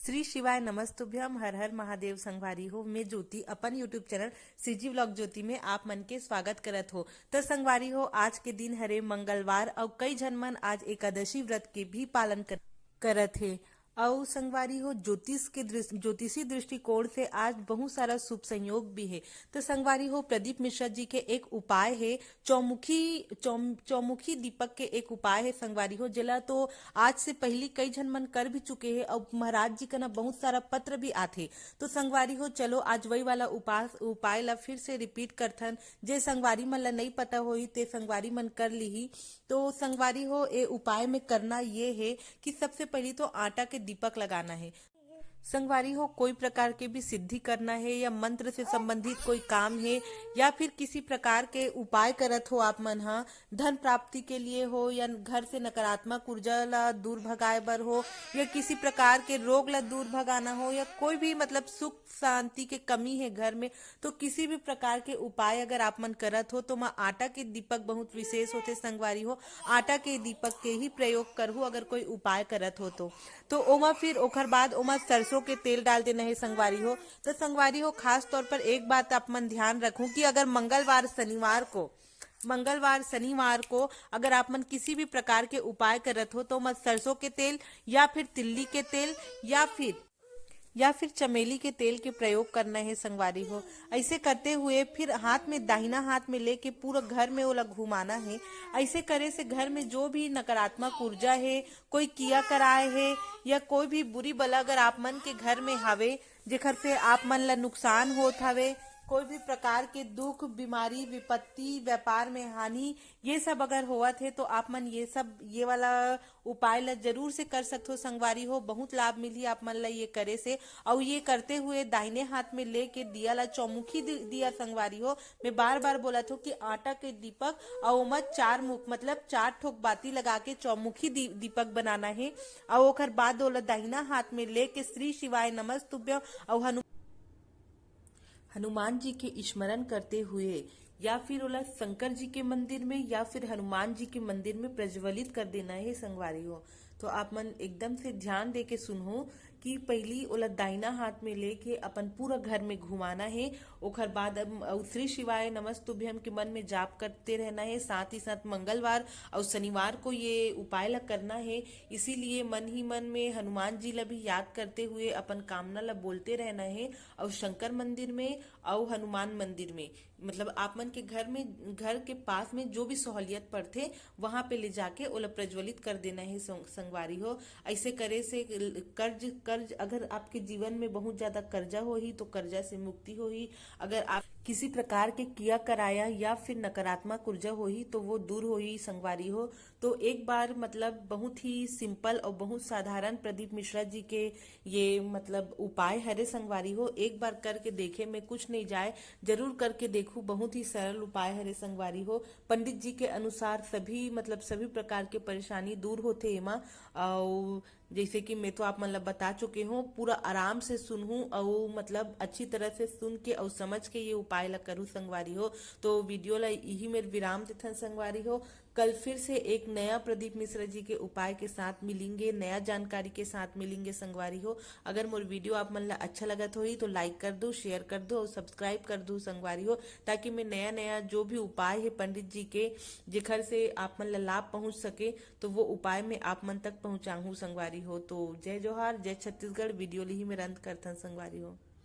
श्री शिवाय नमस्तुभ्यम हर हर महादेव संगवारी हो। मैं ज्योति अपन यूट्यूब चैनल सीजी व्लॉग ज्योति में आप मन के स्वागत करत हो। तो संगवारी हो, आज के दिन हरे मंगलवार और कई झन मन आज एकादशी व्रत के भी पालन करत है। और संगवारी हो, ज्योतिषी दृष्टिकोण से आज बहुत सारा शुभ संयोग भी है। तो संगवारी हो, प्रदीप मिश्रा जी के एक उपाय है चौमुखी दीपक के एक उपाय है संगवारी हो, जिला तो आज से पहले कई झन मन कर भी चुके हैं और महाराज जी का ना बहुत सारा पत्र भी आते। तो संगवारी हो, चलो आज वही वाला उपाय ला फिर से रिपीट करथन। जे संगवारी मन ला नहीं पता होई ते संगवारी मन कर ली। तो संगवारी हो, ए उपाय में करना ये है कि सबसे पहले तो आटा के दीपक लगाना है। संगवारी हो, कोई प्रकार के भी सिद्धि करना है या मंत्र से संबंधित कोई काम है या फिर किसी प्रकार के उपाय करत हो आप मन, हाँ, धन प्राप्ति के लिए हो या घर से नकारात्मक ऊर्जा ला दूर भगाए बर हो या किसी प्रकार के रोग ला दूर भगाना हो या कोई भी मतलब सुख शांति के कमी है घर में, तो किसी भी प्रकार के उपाय अगर आप मन करत हो तो माँ आटा के दीपक बहुत विशेष होते संगवारी हो। आटा के दीपक के ही प्रयोग करहु अगर कोई उपाय करत हो तो ओमा फिर ओखर बाद ओमा सरसों के तेल डाल देना है संगवारी हो। तो संगवारी हो, खास तौर पर एक बात आप मन ध्यान रखूं कि अगर मंगलवार शनिवार को अगर आप मन किसी भी प्रकार के उपाय करत हो तो मत सरसों के तेल या फिर तिल्ली के तेल या फिर चमेली के तेल के प्रयोग करना है संगवारी हो। ऐसे करते हुए फिर हाथ में दाहिना हाथ में लेके पूरा घर में ओला घुमाना है। ऐसे करे से घर में जो भी नकारात्मक ऊर्जा है, कोई किया कराए है या कोई भी बुरी बला अगर आप मन के घर में हवे जेकर से आप मन ला नुकसान होत हवे, कोई भी प्रकार के दुख बीमारी विपत्ति व्यापार में हानि ये सब अगर होवत है तो आप मन ये वाला उपाय ला जरूर से कर सकते हो संगवारी हो। बहुत लाभ मिली आप मन ला ये करे से। और ये करते हुए दाहिने हाथ में लेके दिया ला चौमुखी दिया संगवारी हो। मैं बार बार बोला था कि आटा के दीपक और ओमा चार मुख मतलब 4 ठोक बाती लगा के चौमुखी दीपक बनाना है। और ओकर बाद ओला दाहिना हाथ में लेके श्री शिवाय नमस्तुभ्यम और हनुमान जी के स्मरण करते हुए या फिर ओला शंकर जी के मंदिर में या फिर हनुमान जी के मंदिर में प्रज्वलित कर देना है संगवारी हो। तो आप मन एकदम से ध्यान दे के सुनो कि पहली ओला दाहिना हाथ में लेके अपन पूरा घर में घुमाना है। ओकर बाद श्री शिवाय नमस्तुभ्यम के मन में जाप करते रहना है। साथ ही साथ मंगलवार और शनिवार को ये उपाय ला करना है। इसीलिए मन ही मन में हनुमान जी ला भी याद करते हुए अपन कामना ला बोलते रहना है। और शंकर मंदिर में और हनुमान मंदिर में मतलब आप मन के घर के पास में जो भी सहूलियत पड़ते वहां पे ले जाके ओला प्रज्वलित कर देना है संगवारी हो। ऐसे करे से कर्ज अगर आपके जीवन में बहुत ज्यादा कर्जा हो ही तो कर्जा से मुक्ति हो ही। अगर आप किसी प्रकार के किया कराया या फिर नकारात्मक ऊर्जा हो ही तो वो दूर हो ही संगवारी हो। तो एक बार मतलब बहुत ही सिंपल और बहुत साधारण प्रदीप मिश्रा जी के ये मतलब उपाय हरे संगवारी हो। एक बार करके देखे में कुछ नहीं जाए, जरूर करके देखू। बहुत ही सरल उपाय हरे संगवारी हो। पंडित जी के अनुसार सभी प्रकार के परेशानी दूर होते एमा। और जैसे कि मैं तो आप मतलब बता चुके हूँ, पूरा आराम से सुनूं और मतलब अच्छी तरह से सुन के और समझ के ये उपाय ला करूँ संगवारी हो। तो वीडियो ला यही मेरे विराम देथन संगवारी हो। कल फिर से एक नया प्रदीप मिश्रा जी के उपाय के साथ मिलेंगे, नया जानकारी के साथ मिलेंगे संगवारी हो। अगर मोर वीडियो आप मन ला अच्छा लगत हो तो लाइक कर दो, शेयर कर दो और सब्सक्राइब कर दो संगवारी हो, ताकि मैं नया जो भी उपाय है पंडित जी के जेखर से आप मन ला लाभ पहुंच सके तो वो उपाय में आप मन तक पहुंचाऊं संगवारी हो। तो जय जोहार, जय छत्तीसगढ़। वीडियो ली ही मेरा अंत करथन संगवारी हो।